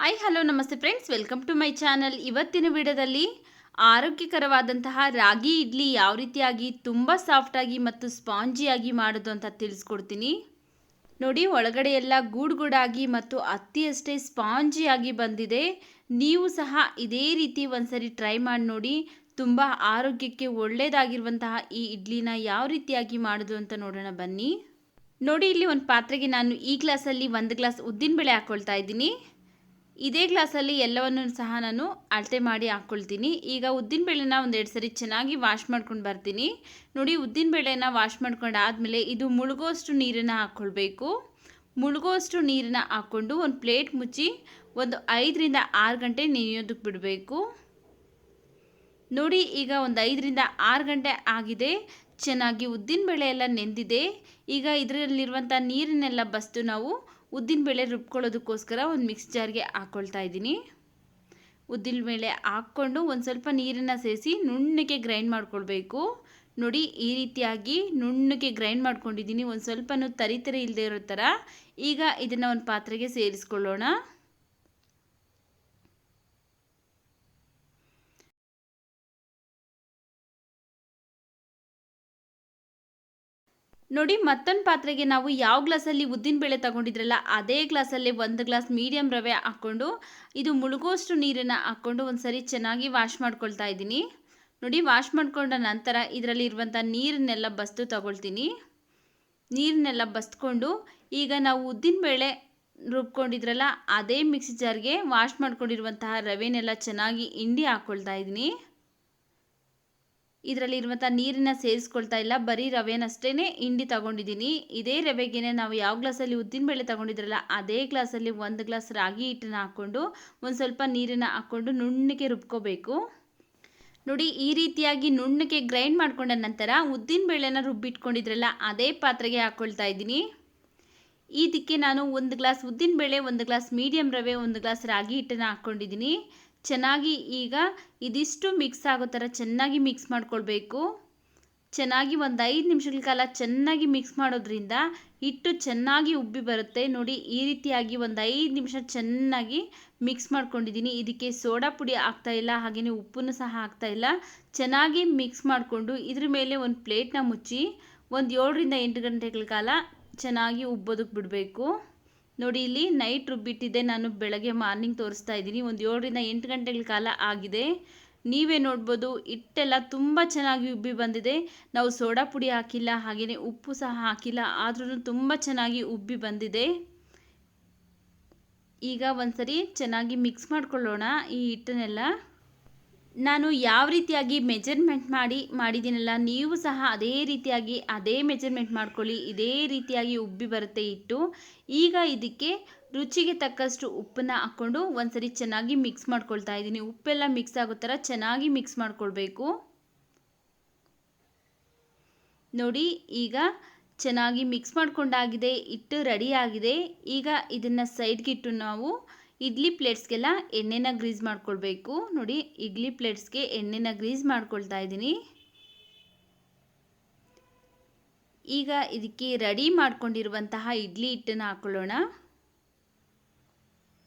Hi hello ನಮಸ್ತೆ friends, welcome to my channel. ಇವತ್ತಿನ ವಿಡಿಯೋದಲ್ಲಿ ಆರೋಗ್ಯಕರವಾದಂತಹ ರಾಗಿ ಇಡ್ಲಿ ಯಾವ ರೀತಿಯಾಗಿ ತುಂಬ ಸಾಫ್ಟಾಗಿ ಮತ್ತು ಸ್ಪಾಂಜಿಯಾಗಿ ಮಾಡೋದು ಅಂತ ತಿಳಿಸ್ಕೊಡ್ತೀನಿ. ನೋಡಿ, ಒಳಗಡೆ ಎಲ್ಲ ಗೂಡಾಗಿ ಮತ್ತು ಅತ್ತಿಯಷ್ಟೇ ಸ್ಪಾಂಜಿಯಾಗಿ ಬಂದಿದೆ. ನೀವು ಸಹ ಇದೇ ರೀತಿ ಒಂದ್ಸರಿ ಟ್ರೈ ಮಾಡಿ ನೋಡಿ. ತುಂಬ ಆರೋಗ್ಯಕ್ಕೆ ಒಳ್ಳೆಯದಾಗಿರುವಂತಹ ಈ ಇಡ್ಲಿನ ಯಾವ ರೀತಿಯಾಗಿ ಮಾಡೋದು ಅಂತ ನೋಡೋಣ ಬನ್ನಿ. ನೋಡಿ, ಇಲ್ಲಿ ಒಂದು ಪಾತ್ರೆಗೆ ನಾನು ಈ ಗ್ಲಾಸಲ್ಲಿ 1 ಗ್ಲಾಸ್ ಉದ್ದಿನಬೇಳೆ ಹಾಕ್ಕೊಳ್ತಾ ಇದ್ದೀನಿ. ಇದೇ ಗ್ಲಾಸಲ್ಲಿ ಎಲ್ಲವನ್ನು ಸಹ ನಾನು ಅಳತೆ ಮಾಡಿ ಹಾಕ್ಕೊಳ್ತೀನಿ. ಈಗ ಉದ್ದಿನಬೇಳೆನ ಒಂದೆರಡು ಸರಿ ಚೆನ್ನಾಗಿ ವಾಶ್ ಮಾಡ್ಕೊಂಡು ಬರ್ತೀನಿ. ನೋಡಿ, ಉದ್ದಿನಬೇಳೆನ ವಾಶ್ ಮಾಡ್ಕೊಂಡು ಆದಮೇಲೆ ಇದು ಮುಳುಗೋಷ್ಟು ನೀರನ್ನು ಹಾಕ್ಕೊಳ್ಬೇಕು. ಮುಳುಗೋಷ್ಟು ನೀರನ್ನ ಹಾಕ್ಕೊಂಡು ಒಂದು ಪ್ಲೇಟ್ ಮುಚ್ಚಿ ಒಂದು 5 ರಿಂದ 6 ಗಂಟೆ ನೆನೆಯೋದಕ್ಕೆ ಬಿಡಬೇಕು. ನೋಡಿ, ಈಗ ಒಂದು 5 ರಿಂದ 6 ಗಂಟೆ ಆಗಿದೆ. ಚೆನ್ನಾಗಿ ಉದ್ದಿನಬೇಳೆ ಎಲ್ಲ ನೆಂದಿದೆ. ಈಗ ಇದರಲ್ಲಿರುವಂಥ ನೀರನ್ನೆಲ್ಲ ಬಸ್ತು ನಾವು ಉದ್ದಿನಬೇಳೆ ರುಬ್ಕೊಳ್ಳೋದಕ್ಕೋಸ್ಕರ ಒಂದು ಮಿಕ್ಸ್ ಜಾರ್ಗೆ ಹಾಕ್ಕೊಳ್ತಾ ಇದ್ದೀನಿ. ಉದ್ದಿನಬೇಳೆ ಹಾಕ್ಕೊಂಡು ಒಂದು ಸ್ವಲ್ಪ ನೀರನ್ನು ಸೇರಿಸಿ ನುಣ್ಣಗೆ ಗ್ರೈಂಡ್ ಮಾಡ್ಕೊಳ್ಬೇಕು. ನೋಡಿ, ಈ ರೀತಿಯಾಗಿ ನುಣ್ಣಗೆ ಗ್ರೈಂಡ್ ಮಾಡ್ಕೊಂಡಿದ್ದೀನಿ, ಒಂದು ಸ್ವಲ್ಪನೂ ತರಿ ಇಲ್ಲದೆ ಇರೋ ಥರ. ಈಗ ಇದನ್ನು ಒಂದು ಪಾತ್ರೆಗೆ ಸೇರಿಸ್ಕೊಳ್ಳೋಣ. ನೋಡಿ, ಮತ್ತೊಂದು ಪಾತ್ರೆಗೆ ನಾವು ಯಾವ ಗ್ಲಾಸಲ್ಲಿ ಉದ್ದಿನಬೇಳೆ ತಗೊಂಡಿದ್ರಲ್ಲ ಅದೇ ಗ್ಲಾಸಲ್ಲಿ 1 ಗ್ಲಾಸ್ ಮೀಡಿಯಮ್ ರವೆ ಹಾಕ್ಕೊಂಡು ಇದು ಮುಳುಗೋಷ್ಟು ನೀರನ್ನು ಹಾಕ್ಕೊಂಡು ಒಂದು ಸರಿ ಚೆನ್ನಾಗಿ ವಾಶ್ ಮಾಡ್ಕೊಳ್ತಾ ಇದ್ದೀನಿ. ನೋಡಿ, ವಾಶ್ ಮಾಡ್ಕೊಂಡ ನಂತರ ಇದರಲ್ಲಿ ಇರುವಂಥ ನೀರನ್ನೆಲ್ಲ ಬಸ್ದು ತಗೊಳ್ತೀನಿ. ನೀರನ್ನೆಲ್ಲ ಬಸ್ಕೊಂಡು ಈಗ ನಾವು ಉದ್ದಿನಬೇಳೆ ರುಬ್ಕೊಂಡಿದ್ರಲ್ಲ ಅದೇ ಮಿಕ್ಸಿ ಜಾರ್ಗೆ ವಾಶ್ ಮಾಡ್ಕೊಂಡಿರುವಂತಹ ರವೆನೆಲ್ಲ ಚೆನ್ನಾಗಿ ಹಿಂಡಿ ಹಾಕ್ಕೊಳ್ತಾ ಇದ್ದೀನಿ. ಇದರಲ್ಲಿರುವಂಥ ನೀರನ್ನು ಸೇರಿಸ್ಕೊಳ್ತಾ ಇಲ್ಲ, ಬರೀ ರವೆನಷ್ಟೇ ಹಿಂಡಿ ತಗೊಂಡಿದ್ದೀನಿ. ಇದೇ ರವೆಗೆ ನಾವು ಯಾವ ಗ್ಲಾಸಲ್ಲಿ ಉದ್ದಿನಬೇಳೆ ತಗೊಂಡಿದ್ರಲ್ಲ ಅದೇ ಗ್ಲಾಸಲ್ಲಿ 1 ಗ್ಲಾಸ್ ರಾಗಿ ಹಿಟ್ಟನ್ನು ಹಾಕ್ಕೊಂಡು ಒಂದು ಸ್ವಲ್ಪ ನೀರನ್ನು ಹಾಕ್ಕೊಂಡು ನುಣ್ಣಗೆ ರುಬ್ಕೋಬೇಕು. ನೋಡಿ, ಈ ರೀತಿಯಾಗಿ ನುಣ್ಣಗೆ ಗ್ರೈಂಡ್ ಮಾಡ್ಕೊಂಡ ನಂತರ ಉದ್ದಿನಬೇಳೆನ ರುಬ್ಬಿಟ್ಕೊಂಡಿದ್ರಲ್ಲ ಅದೇ ಪಾತ್ರೆಗೆ ಹಾಕ್ಕೊಳ್ತಾ ಇದ್ದೀನಿ. ಇದಕ್ಕೆ ನಾನು 1 ಗ್ಲಾಸ್ ಉದ್ದಿನಬೇಳೆ, 1 ಗ್ಲಾಸ್ ಮೀಡಿಯಮ್ ರವೆ, 1 ಗ್ಲಾಸ್ ರಾಗಿ ಹಿಟ್ಟನ್ನು ಹಾಕ್ಕೊಂಡಿದ್ದೀನಿ. ಚೆನ್ನಾಗಿ ಈಗ ಇದಿಷ್ಟು ಮಿಕ್ಸ್ ಆಗೋ ಥರ ಚೆನ್ನಾಗಿ ಮಿಕ್ಸ್ ಮಾಡ್ಕೊಳ್ಬೇಕು. ಚೆನ್ನಾಗಿ ಒಂದು 5 ನಿಮಿಷಗಳ ಕಾಲ ಚೆನ್ನಾಗಿ ಮಿಕ್ಸ್ ಮಾಡೋದ್ರಿಂದ ಹಿಟ್ಟು ಚೆನ್ನಾಗಿ ಉಬ್ಬಿ ಬರುತ್ತೆ. ನೋಡಿ, ಈ ರೀತಿಯಾಗಿ ಒಂದು 5 ನಿಮಿಷ ಚೆನ್ನಾಗಿ ಮಿಕ್ಸ್ ಮಾಡ್ಕೊಂಡಿದ್ದೀನಿ. ಇದಕ್ಕೆ ಸೋಡಾ ಪುಡಿ ಹಾಕ್ತಾ ಇಲ್ಲ, ಹಾಗೆಯೇ ಉಪ್ಪನ್ನು ಸಹ ಹಾಕ್ತಾ ಇಲ್ಲ. ಚೆನ್ನಾಗಿ ಮಿಕ್ಸ್ ಮಾಡಿಕೊಂಡು ಇದ್ರ ಮೇಲೆ ಒಂದು ಪ್ಲೇಟ್ನ ಮುಚ್ಚಿ ಒಂದು 7 ರಿಂದ 8 ಗಂಟೆಗಳ ಕಾಲ ಚೆನ್ನಾಗಿ ಉಬ್ಬೋದಕ್ಕೆ ಬಿಡಬೇಕು. ನೋಡಿ, ಇಲ್ಲಿ ನೈಟ್ ರುಬ್ಬಿಟ್ಟಿದ್ದೆ, ನಾನು ಬೆಳಗ್ಗೆ ಮಾರ್ನಿಂಗ್ ತೋರಿಸ್ತಾ ಇದ್ದೀನಿ. ಒಂದು 7 ರಿಂದ 8 ಗಂಟೆಗಳ ಕಾಲ ಆಗಿದೆ. ನೀವೇ ನೋಡ್ಬೋದು, ಹಿಟ್ಟೆಲ್ಲ ತುಂಬ ಚೆನ್ನಾಗಿ ಉಬ್ಬಿ ಬಂದಿದೆ. ನಾವು ಸೋಡಾ ಪುಡಿ ಹಾಕಿಲ್ಲ, ಹಾಗೆಯೇ ಉಪ್ಪು ಸಹ ಹಾಕಿಲ್ಲ, ಆದ್ರೂ ತುಂಬ ಚೆನ್ನಾಗಿ ಉಬ್ಬಿ ಬಂದಿದೆ. ಈಗ ಒಂದ್ಸರಿ ಚೆನ್ನಾಗಿ ಮಿಕ್ಸ್ ಮಾಡ್ಕೊಳ್ಳೋಣ ಈ ಹಿಟ್ಟನ್ನೆಲ್ಲ. ನಾನು ಯಾವ ರೀತಿಯಾಗಿ ಮೆಜರ್ಮೆಂಟ್ ಮಾಡಿದ್ದೀನಲ್ಲ, ನೀವು ಸಹ ಅದೇ ರೀತಿಯಾಗಿ ಅದೇ ಮೆಜರ್ಮೆಂಟ್ ಮಾಡ್ಕೊಳ್ಳಿ. ಇದೇ ರೀತಿಯಾಗಿ ಉಬ್ಬಿ ಬರುತ್ತೆ ಹಿಟ್ಟು. ಈಗ ಇದಕ್ಕೆ ರುಚಿಗೆ ತಕ್ಕಷ್ಟು ಉಪ್ಪನ್ನು ಹಾಕ್ಕೊಂಡು ಒಂದ್ಸರಿ ಚೆನ್ನಾಗಿ ಮಿಕ್ಸ್ ಮಾಡ್ಕೊಳ್ತಾ ಇದ್ದೀನಿ. ಉಪ್ಪೆಲ್ಲ ಮಿಕ್ಸ್ ಆಗೋ ಥರ ಚೆನ್ನಾಗಿ ಮಿಕ್ಸ್ ಮಾಡ್ಕೊಳ್ಬೇಕು. ನೋಡಿ, ಈಗ ಚೆನ್ನಾಗಿ ಮಿಕ್ಸ್ ಮಾಡ್ಕೊಂಡಾಗಿದೆ, ಹಿಟ್ಟು ರೆಡಿ ಆಗಿದೆ. ಈಗ ಇದನ್ನು ಸೈಡ್ಗೆ ಇಟ್ಟು ನಾವು ಇಡ್ಲಿ ಪ್ಲೇಟ್ಸ್ಗೆಲ್ಲ ಎಣ್ಣೆನ ಗ್ರೀಸ್ ಮಾಡ್ಕೊಳ್ಬೇಕು. ನೋಡಿ, ಇಡ್ಲಿ ಪ್ಲೇಟ್ಸ್ಗೆ ಎಣ್ಣೆನ ಗ್ರೀಸ್ ಮಾಡ್ಕೊಳ್ತಾ ಇದ್ದೀನಿ. ಈಗ ಇದಕ್ಕೆ ರೆಡಿ ಮಾಡ್ಕೊಂಡಿರುವಂತಹ ಇಡ್ಲಿ ಹಿಟ್ಟನ್ನು ಹಾಕೊಳ್ಳೋಣ.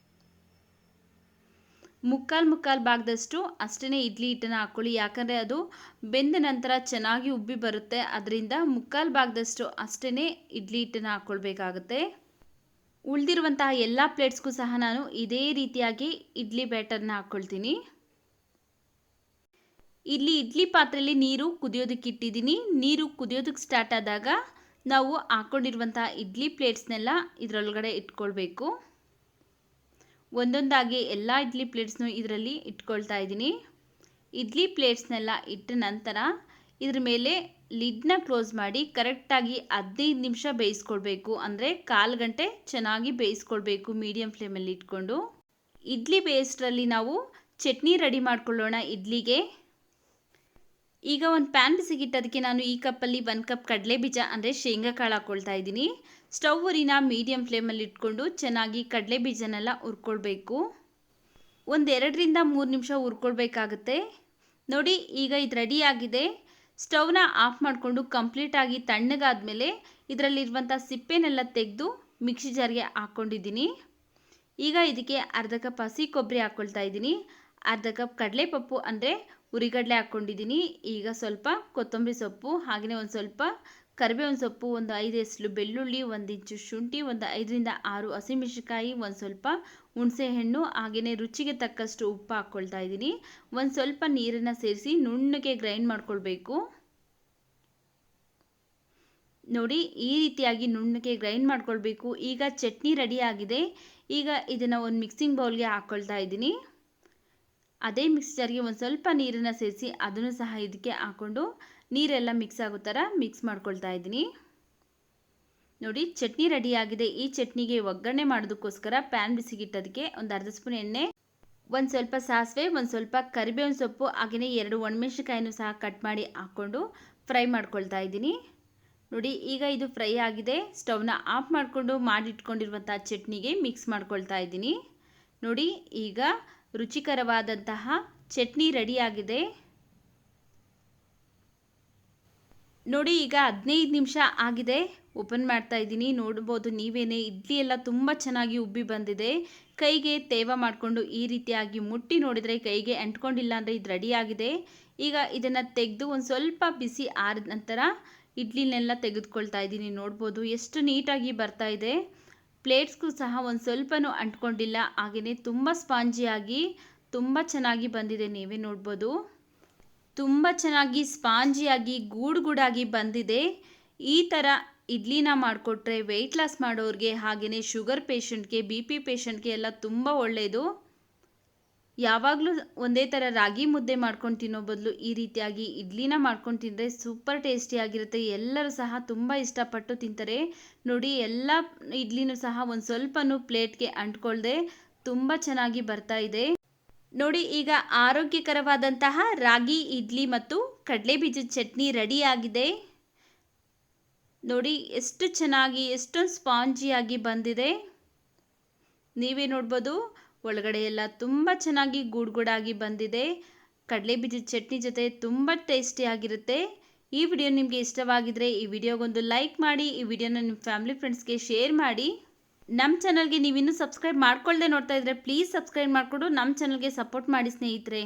ಮುಕ್ಕಾಲು ಭಾಗದಷ್ಟು ಅಷ್ಟೇ ಇಡ್ಲಿ ಹಿಟ್ಟನ್ನು ಹಾಕ್ಕೊಳ್ಳಿ, ಯಾಕಂದರೆ ಅದು ಬೆಂದ ನಂತರ ಚೆನ್ನಾಗಿ ಉಬ್ಬಿ ಬರುತ್ತೆ. ಅದರಿಂದ ಮುಕ್ಕಾಲು ಭಾಗದಷ್ಟು ಅಷ್ಟೇ ಇಡ್ಲಿ ಹಿಟ್ಟನ್ನು ಹಾಕ್ಕೊಳ್ಬೇಕಾಗುತ್ತೆ. ಉಳಿದಿರುವಂತಹ ಎಲ್ಲ ಪ್ಲೇಟ್ಸ್ಗೂ ಸಹ ನಾನು ಇದೇ ರೀತಿಯಾಗಿ ಇಡ್ಲಿ ಬ್ಯಾಟರ್ನ ಹಾಕ್ಕೊಳ್ತೀನಿ. ಇಲ್ಲಿ ಇಡ್ಲಿ ಪಾತ್ರೆಯಲ್ಲಿ ನೀರು ಕುದಿಯೋದಕ್ಕೆ ಇಟ್ಟಿದ್ದೀನಿ. ನೀರು ಕುದಿಯೋದಕ್ಕೆ ಸ್ಟಾರ್ಟ್ ಆದಾಗ ನಾವು ಹಾಕ್ಕೊಂಡಿರುವಂತಹ ಇಡ್ಲಿ ಪ್ಲೇಟ್ಸ್ನೆಲ್ಲ ಇದರೊಳಗಡೆ ಇಟ್ಕೊಳ್ಬೇಕು. ಒಂದೊಂದಾಗಿ ಎಲ್ಲ ಇಡ್ಲಿ ಪ್ಲೇಟ್ಸ್ನು ಇದರಲ್ಲಿ ಇಟ್ಕೊಳ್ತಾ ಇದ್ದೀನಿ. ಇಡ್ಲಿ ಪ್ಲೇಟ್ಸ್ನೆಲ್ಲ ಇಟ್ಟ ನಂತರ ಇದ್ರ ಮೇಲೆ ಲಿಡ್ನ ಕ್ಲೋಸ್ ಮಾಡಿ ಕರೆಕ್ಟಾಗಿ 15 ನಿಮಿಷ ಬೇಯಿಸ್ಕೊಳ್ಬೇಕು. ಅಂದರೆ 1/4 ಗಂಟೆ ಚೆನ್ನಾಗಿ ಬೇಯಿಸ್ಕೊಳ್ಬೇಕು ಮೀಡಿಯಮ್ ಫ್ಲೇಮಲ್ಲಿ ಇಟ್ಕೊಂಡು. ಇಡ್ಲಿ ಬೇಯಿಸ್ಟ್ರಲ್ಲಿ ನಾವು ಚಟ್ನಿ ರೆಡಿ ಮಾಡ್ಕೊಳ್ಳೋಣ ಇಡ್ಲಿಗೆ. ಈಗ ಒಂದು ಪ್ಯಾನ್ ಬಿಸಿಗಿಟ್ಟು ಅದಕ್ಕೆ ನಾನು ಈ ಕಪ್ಪಲ್ಲಿ 1 ಕಪ್ ಕಡಲೆ ಬೀಜ ಅಂದರೆ ಶೇಂಗಾ ಕಾಳು ಹಾಕ್ಕೊಳ್ತಾ ಇದ್ದೀನಿ. ಸ್ಟವ್ ಉರಿನ ಮೀಡಿಯಮ್ ಫ್ಲೇಮಲ್ಲಿ ಇಟ್ಕೊಂಡು ಚೆನ್ನಾಗಿ ಕಡಲೆ ಬೀಜನೆಲ್ಲ ಹುರ್ಕೊಳ್ಬೇಕು. ಒಂದು 2 ರಿಂದ 3 ನಿಮಿಷ ಹುರ್ಕೊಳ್ಬೇಕಾಗುತ್ತೆ. ನೋಡಿ, ಈಗ ಇದು ರೆಡಿ ಆಗಿದೆ. ಸ್ಟವ್ನ ಆಫ್ ಮಾಡಿಕೊಂಡು ಕಂಪ್ಲೀಟಾಗಿ ತಣ್ಣಗಾದ್ಮೇಲೆ ಇದರಲ್ಲಿರುವಂಥ ಸಿಪ್ಪೆನೆಲ್ಲ ತೆಗೆದು ಮಿಕ್ಸಿ ಜಾರ್ಗೆ ಹಾಕ್ಕೊಂಡಿದ್ದೀನಿ. ಈಗ ಇದಕ್ಕೆ ಅರ್ಧ ಕಪ್ ಹಸಿ ಕೊಬ್ಬರಿ ಹಾಕ್ಕೊಳ್ತಾ ಇದ್ದೀನಿ. ಅರ್ಧ ಕಪ್ ಕಡಲೆಪಪ್ಪು ಅಂದರೆ ಹುರಿಗಡಲೆ ಹಾಕ್ಕೊಂಡಿದ್ದೀನಿ. ಈಗ ಸ್ವಲ್ಪ ಕೊತ್ತಂಬರಿ ಸೊಪ್ಪು, ಹಾಗೆಯೇ ಒಂದು ಸ್ವಲ್ಪ ಕರಿಬೇವಿನ ಸೊಪ್ಪು, ಒಂದು 5 ಎಸಳು ಬೆಳ್ಳುಳ್ಳಿ, 1 ಇಂಚು ಶುಂಠಿ, ಒಂದು 5ರಿಂದ 6 ಹಸಿಮೆಣಸಿನಕಾಯಿ, ಒಂದು ಸ್ವಲ್ಪ ಹುಣಸೆಹಣ್ಣು, ಹಾಗೆಯೇ ರುಚಿಗೆ ತಕ್ಕಷ್ಟು ಉಪ್ಪು ಹಾಕ್ಕೊಳ್ತಾ ಇದ್ದೀನಿ. ಒಂದು ಸ್ವಲ್ಪ ನೀರನ್ನು ಸೇರಿಸಿ ನುಣ್ಣಗೆ ಗ್ರೈಂಡ್ ಮಾಡ್ಕೊಳ್ಬೇಕು. ನೋಡಿ, ಈ ರೀತಿಯಾಗಿ ನುಣ್ಣಗೆ ಗ್ರೈಂಡ್ ಮಾಡ್ಕೊಳ್ಬೇಕು. ಈಗ ಚಟ್ನಿ ರೆಡಿ ಆಗಿದೆ. ಈಗ ಇದನ್ನು ಒಂದು ಮಿಕ್ಸಿಂಗ್ ಬೌಲ್ಗೆ ಹಾಕ್ಕೊಳ್ತಾ ಇದ್ದೀನಿ. ಅದೇ ಮಿಕ್ಸ್ಚರ್ಗೆ ಒಂದು ಸ್ವಲ್ಪ ನೀರನ್ನು ಸೇರಿಸಿ ಅದನ್ನು ಸಹ ಇದಕ್ಕೆ ಹಾಕ್ಕೊಂಡು ನೀರೆಲ್ಲ ಮಿಕ್ಸ್ ಆಗೋ ಥರ ಮಿಕ್ಸ್ ಮಾಡ್ಕೊಳ್ತಾ ಇದ್ದೀನಿ. ನೋಡಿ, ಚಟ್ನಿ ರೆಡಿ ಆಗಿದೆ. ಈ ಚಟ್ನಿಗೆ ಒಗ್ಗರಣೆ ಮಾಡೋದಕ್ಕೋಸ್ಕರ ಪ್ಯಾನ್ ಬಿಸಿಗಿಟ್ಟೋದಕ್ಕೆ ಒಂದು ಅರ್ಧ ಸ್ಪೂನ್ ಎಣ್ಣೆ, ಒಂದು ಸ್ವಲ್ಪ ಸಾಸಿವೆ, ಒಂದು ಸ್ವಲ್ಪ ಕರಿಬೇವಿನ ಸೊಪ್ಪು, ಹಾಗೆಯೇ 2 ಒಣಮೆಣಸಿನಕಾಯಿನೂ ಸಹ ಕಟ್ ಮಾಡಿ ಹಾಕ್ಕೊಂಡು ಫ್ರೈ ಮಾಡ್ಕೊಳ್ತಾ ಇದ್ದೀನಿ. ನೋಡಿ, ಈಗ ಇದು ಫ್ರೈ ಆಗಿದೆ. ಸ್ಟವ್ನ ಆಫ್ ಮಾಡಿಕೊಂಡು ಮಾಡಿಟ್ಕೊಂಡಿರುವಂಥ ಚಟ್ನಿಗೆ ಮಿಕ್ಸ್ ಮಾಡ್ಕೊಳ್ತಾ ಇದ್ದೀನಿ. ನೋಡಿ, ಈಗ ರುಚಿಕರವಾದಂತಹ ಚಟ್ನಿ ರೆಡಿಯಾಗಿದೆ. ನೋಡಿ, ಈಗ 15 ನಿಮಿಷ ಆಗಿದೆ. ಓಪನ್ ಮಾಡ್ತಾ ಇದ್ದೀನಿ. ನೋಡ್ಬೋದು ನೀವೇನೇ, ಇಡ್ಲಿ ಎಲ್ಲ ತುಂಬ ಚೆನ್ನಾಗಿ ಉಬ್ಬಿ ಬಂದಿದೆ. ಕೈಗೆ ತೇವ ಮಾಡಿಕೊಂಡು ಈ ರೀತಿಯಾಗಿ ಮುಟ್ಟಿ ನೋಡಿದರೆ ಕೈಗೆ ಅಂಟ್ಕೊಂಡಿಲ್ಲ ಅಂದರೆ ಇದು ರೆಡಿಯಾಗಿದೆ. ಈಗ ಇದನ್ನು ತೆಗೆದು ಒಂದು ಸ್ವಲ್ಪ ಬಿಸಿ ಆರಿದ ನಂತರ ಇಡ್ಲಿನೆಲ್ಲ ತೆಗೆದುಕೊಳ್ತಾ ಇದ್ದೀನಿ. ನೋಡ್ಬೋದು ಎಷ್ಟು ನೀಟಾಗಿ ಬರ್ತಾ ಇದೆ. ಪ್ಲೇಟ್ಸ್ಗೂ ಸಹ ಒಂದು ಸ್ವಲ್ಪನೂ ಅಂಟ್ಕೊಂಡಿಲ್ಲ. ಹಾಗೆಯೇ ತುಂಬ ಸ್ಪಾಂಜಿಯಾಗಿ ತುಂಬ ಚೆನ್ನಾಗಿ ಬಂದಿದೆ. ನೀವೇ ನೋಡ್ಬೋದು, ತುಂಬ ಚೆನ್ನಾಗಿ ಸ್ಪಾಂಜಿಯಾಗಿ ಗೂಡಾಗಿ ಬಂದಿದೆ. ಈ ಥರ ಇಡ್ಲಿನ ಮಾಡಿಕೊಟ್ರೆ ವೆಯ್ಟ್ ಲಾಸ್ ಮಾಡೋರಿಗೆ, ಹಾಗೆಯೇ ಶುಗರ್ ಪೇಷಂಟ್ಗೆ, BP ಪೇಷಂಟ್ಗೆ ಎಲ್ಲ ತುಂಬ ಒಳ್ಳೆಯದು. ಯಾವಾಗಲೂ ಒಂದೇ ಥರ ರಾಗಿ ಮುದ್ದೆ ಮಾಡ್ಕೊಂಡು ತಿನ್ನೋ ಬದಲು ಈ ರೀತಿಯಾಗಿ ಇಡ್ಲಿನ ಮಾಡ್ಕೊಂಡು ತಿಂದರೆ ಸೂಪರ್ ಟೇಸ್ಟಿಯಾಗಿರುತ್ತೆ. ಎಲ್ಲರೂ ಸಹ ತುಂಬ ಇಷ್ಟಪಟ್ಟು ತಿಂತಾರೆ. ನೋಡಿ, ಎಲ್ಲ ಇಡ್ಲಿನೂ ಸಹ ಒಂದು ಸ್ವಲ್ಪನೂ ಪ್ಲೇಟ್ಗೆ ಅಂಟ್ಕೊಳ್ದೆ ತುಂಬ ಚೆನ್ನಾಗಿ ಬರ್ತಾ ಇದೆ. ನೋಡಿ, ಈಗ ಆರೋಗ್ಯಕರವಾದಂತಹ ರಾಗಿ ಇಡ್ಲಿ ಮತ್ತು ಕಡಲೆ ಬೀಜದ ಚಟ್ನಿ ರೆಡಿಯಾಗಿದೆ. ನೋಡಿ, ಎಷ್ಟು ಚೆನ್ನಾಗಿ ಎಷ್ಟೊಂದು ಸ್ಪಾಂಜಿಯಾಗಿ ಬಂದಿದೆ. ನೀವೇ ನೋಡ್ಬೋದು, ಒಳಗಡೆ ಎಲ್ಲ ತುಂಬ ಚೆನ್ನಾಗಿ ಗೂಡಾಗಿ ಬಂದಿದೆ. ಕಡಲೆ ಬೀಜದ ಚಟ್ನಿ ಜೊತೆ ತುಂಬ ಟೇಸ್ಟಿಯಾಗಿರುತ್ತೆ. ಈ ವಿಡಿಯೋ ನಿಮಗೆ ಇಷ್ಟವಾಗಿದ್ದರೆ ಈ ವಿಡಿಯೋಗೊಂದು ಲೈಕ್ ಮಾಡಿ, ಈ ವಿಡಿಯೋನ ನಿಮ್ಮ ಫ್ಯಾಮಿಲಿ ಫ್ರೆಂಡ್ಸ್ಗೆ ಶೇರ್ ಮಾಡಿ. ನಮ್ಮ ಚಾನಲ್ಗೆ ನೀವಿನ್ನೂ ಸಬ್ಸ್ಕ್ರೈಬ್ ಮಾಡ್ಕೊಳ್ಳದೆ ನೋಡ್ತಾ ಇದ್ದರೆ ಪ್ಲೀಸ್ ಸಬ್ಸ್ಕ್ರೈಬ್ ಮಾಡಿಕೊಂಡು ನಮ್ಮ ಚಾನಲ್ಗೆ ಸಪೋರ್ಟ್ ಮಾಡಿ ಸ್ನೇಹಿತರೆ.